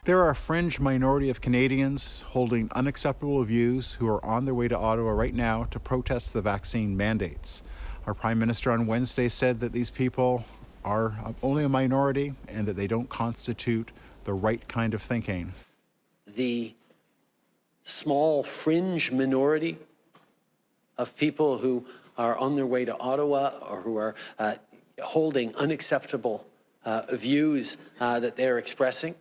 There are a fringe minority of Canadians holding unacceptable views who are on their way to Ottawa right now to protest the vaccine mandates. Our Prime Minister on Wednesday said that these people are only a minority and that they don't constitute the right kind of thinking. The small fringe minority of people who are on their way to Ottawa or who are holding unacceptable views that they're expressing.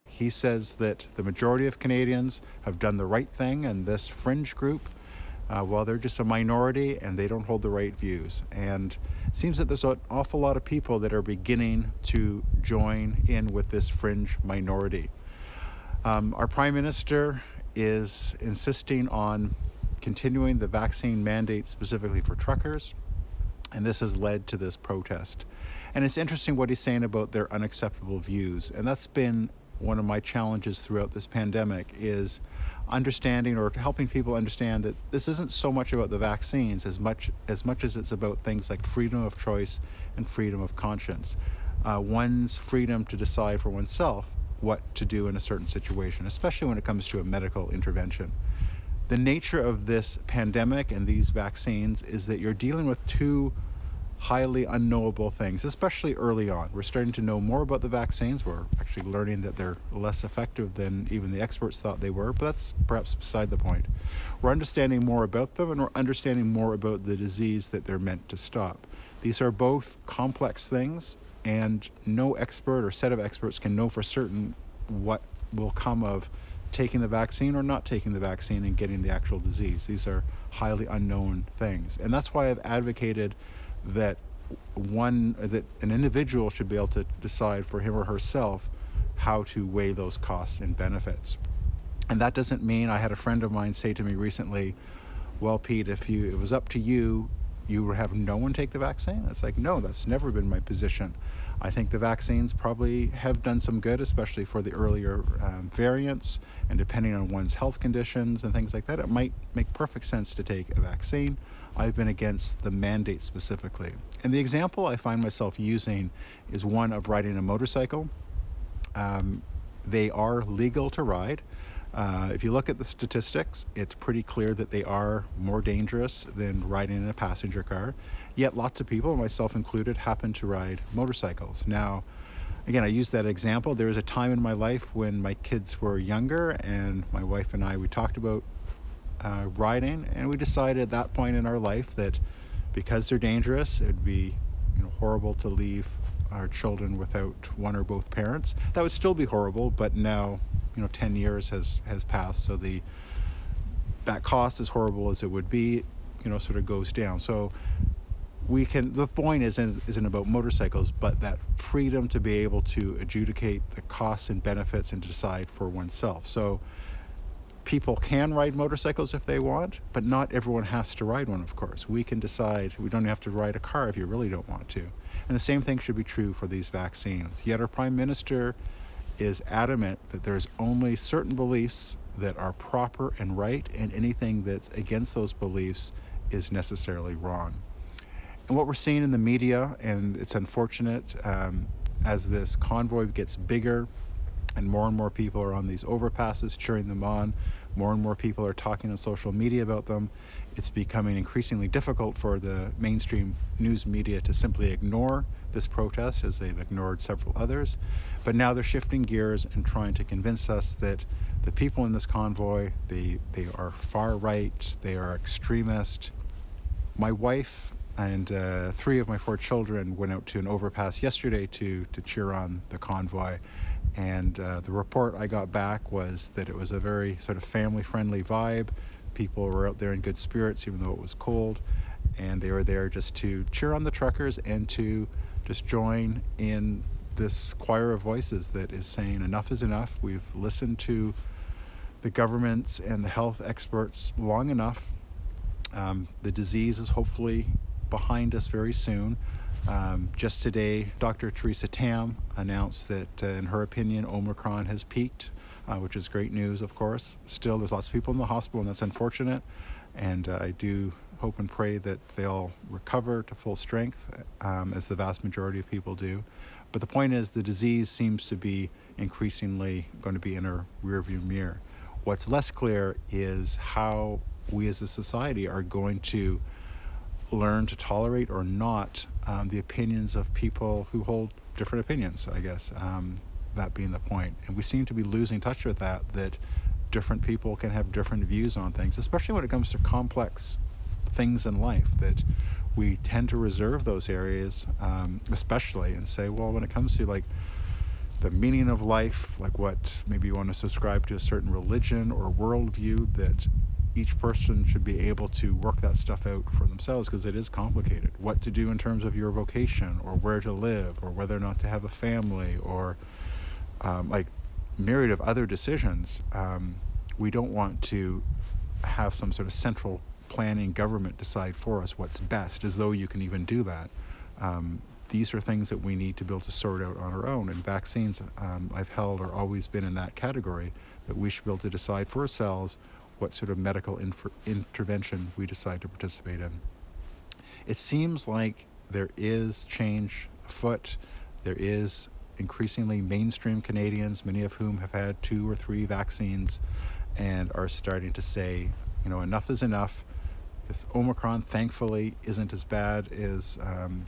He says that the majority of Canadians have done the right thing, and this fringe group, well, they're just a minority and they don't hold the right views. And it seems that there's an awful lot of people that are beginning to join in with this fringe minority. Our Prime Minister is insisting on continuing the vaccine mandate specifically for truckers, and this has led to this protest. And it's interesting what he's saying about their unacceptable views, and that's been one of my challenges throughout this pandemic, is understanding or helping people understand that this isn't so much about the vaccines as much as it's about things like freedom of choice and freedom of conscience. One's freedom to decide for oneself what to do in a certain situation, especially when it comes to a medical intervention. The nature of this pandemic and these vaccines is that you're dealing with two highly unknowable things, especially early on. We're starting to know more about the vaccines. We're actually learning that they're less effective than even the experts thought they were, but that's perhaps beside the point. We're understanding more about them, and we're understanding more about the disease that they're meant to stop. These are both complex things, and no expert or set of experts can know for certain what will come of taking the vaccine or not taking the vaccine and getting the actual disease. These are highly unknown things. And that's why I've advocated that an individual should be able to decide for him or herself how to weigh those costs and benefits. And that doesn't mean, I had a friend of mine say to me recently, well, Pete, if it was up to you, you would have no one take the vaccine? It's like, no, that's never been my position. I think the vaccines probably have done some good, especially for the earlier variants, and depending on one's health conditions and things like that, it might make perfect sense to take a vaccine. I've been against the mandate specifically. And the example I find myself using is one of riding a motorcycle. They are legal to ride. If you look at the statistics, it's pretty clear that they are more dangerous than riding in a passenger car. Yet lots of people, myself included, happen to ride motorcycles. Now, again, I use that example. There was a time in my life when my kids were younger, and my wife and I, we talked about riding, and we decided at that point in our life that because they're dangerous, it'd be horrible to leave our children without one or both parents. That would still be horrible, but now 10 years has passed, so that cost, as horrible as it would be, sort of goes down. So the point isn't about motorcycles, but that freedom to be able to adjudicate the costs and benefits and decide for oneself. So people can ride motorcycles if they want, but not everyone has to ride one, of course. We can decide. We don't have to ride a car if you really don't want to. And the same thing should be true for these vaccines. Yet our Prime Minister is adamant that there's only certain beliefs that are proper and right, and anything that's against those beliefs is necessarily wrong. And what we're seeing in the media, and it's unfortunate, as this convoy gets bigger and more people are on these overpasses cheering them on, more and more people are talking on social media about them, it's becoming increasingly difficult for the mainstream news media to simply ignore this protest, as they've ignored several others. But now they're shifting gears and trying to convince us that the people in this convoy, they are far right, they are extremist. My wife and 3 of my 4 children went out to an overpass yesterday to cheer on the convoy. And the report I got back was that it was a very sort of family-friendly vibe. People were out there in good spirits, even though it was cold. And they were there just to cheer on the truckers and to just join in this choir of voices that is saying enough is enough. We've listened to the governments and the health experts long enough. The disease is hopefully behind us very soon. Just today, Dr. Theresa Tam announced that, in her opinion, Omicron has peaked, which is great news, of course. Still, there's lots of people in the hospital, and that's unfortunate. And I do hope and pray that they all recover to full strength, as the vast majority of people do. But the point is, the disease seems to be increasingly going to be in our rearview mirror. What's less clear is how we as a society are going to learn to tolerate or not the opinions of people who hold different opinions, I guess, that being the point. And we seem to be losing touch with that different people can have different views on things, especially when it comes to complex things in life, that we tend to reserve those areas, especially, and say, well, when it comes to like the meaning of life, like what maybe you want to subscribe to a certain religion or worldview, that each person should be able to work that stuff out for themselves, because it is complicated. What to do in terms of your vocation, or where to live, or whether or not to have a family, or like myriad of other decisions. We don't want to have some sort of central planning government decide for us what's best, as though you can even do that. These are things that we need to be able to sort out on our own. And vaccines, I've held, are always been in that category, that we should be able to decide for ourselves what sort of medical intervention we decide to participate in. It seems like there is change afoot. There is increasingly mainstream Canadians, many of whom have had 2 or 3 vaccines, and are starting to say, you know, enough is enough. This Omicron, thankfully, isn't as bad as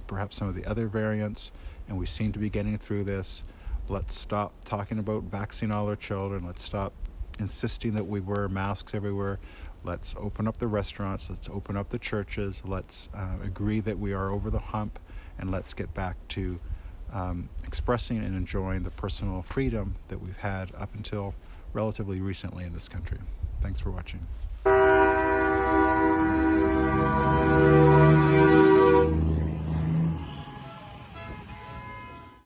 perhaps some of the other variants, and we seem to be getting through this. Let's stop talking about vaccinating all our children. Let's stop insisting that we wear masks everywhere. Let's open up the restaurants. Let's open up the churches. Let's agree that we are over the hump, and let's get back to expressing and enjoying the personal freedom that we've had up until relatively recently in this country. Thanks for watching.